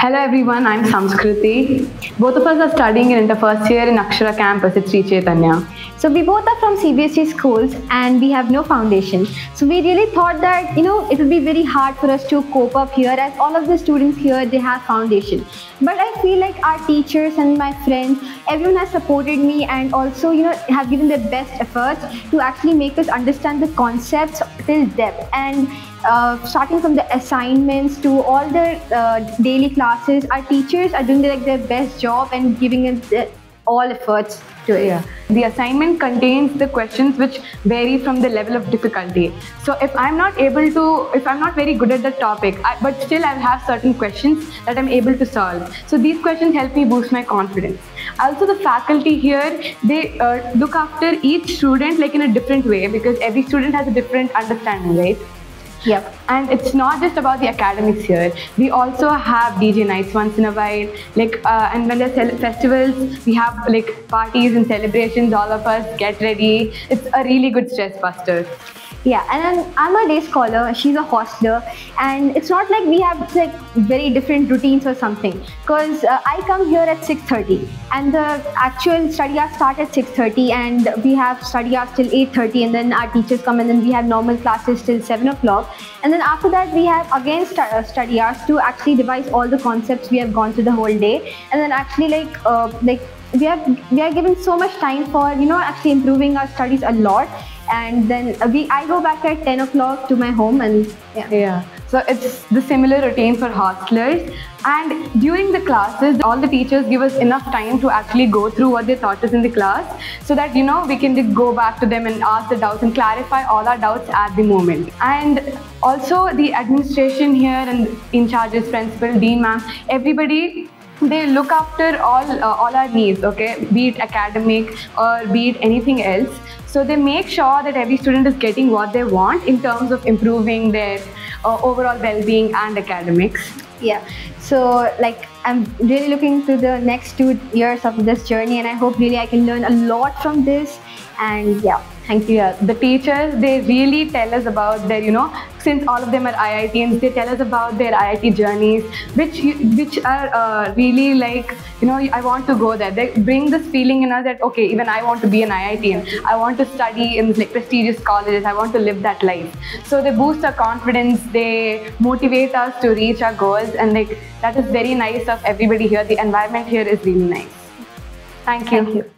Hello everyone, I'm Samskriti. Both of us are studying in the first year in Akshara campus at Sri Chaitanya. So we both are from CBSE schools and we have no foundation. So we really thought that, it would be very hard for us to cope up here as all of the students here, they have foundation. But I feel like our teachers and my friends, everyone has supported me and also, have given their best efforts to actually make us understand the concepts till depth. And starting from the assignments to all the daily classes, our teachers are doing their best job and giving it all efforts to it. Yeah. The assignment contains the questions which vary from the level of difficulty. So if I'm not very good at the topic, but still I'll have certain questions that I'm able to solve. So these questions help me boost my confidence. Also the faculty here, they look after each student like in a different way because every student has a different understanding, right? Yep. And it's not just about the academics here. We also have DJ nights once in a while. And when there's festivals, we have parties and celebrations. All of us get ready. It's a really good stress buster. Yeah, and then I'm a day scholar, she's a hostler, and it's not like we have very different routines or something, because I come here at 6:30 and the actual study hours start at 6:30 and we have study hours till 8:30 and then our teachers come and then we have normal classes till 7 o'clock, and then after that we have again study hours to actually revise all the concepts we have gone through the whole day, and then actually we are given so much time for actually improving our studies a lot. And then I go back at 10 o'clock to my home and yeah. So it's the similar routine for hostelers, and during the classes all the teachers give us enough time to actually go through what they taught us in the class so that we can just go back to them and ask the doubts and clarify all our doubts at the moment. And also the administration here and in charges, principal, dean ma'am, everybody, they look after all our needs, okay, be it academic or be it anything else. So they make sure that every student is getting what they want in terms of improving their overall well-being and academics. Yeah, so I'm really looking to the next 2 years of this journey, and I hope really I can learn a lot from this. And yeah, thank you. Yeah, the teachers, they really tell us about their, since all of them are IITians, they tell us about their IIT journeys, which are really I want to go there. They bring this feeling in us that, okay, even I want to be an IITian. I want to study in prestigious colleges. I want to live that life. So they boost our confidence. They motivate us to reach our goals, and that is very nice of everybody here. The environment here is really nice. Thank you. Thank you.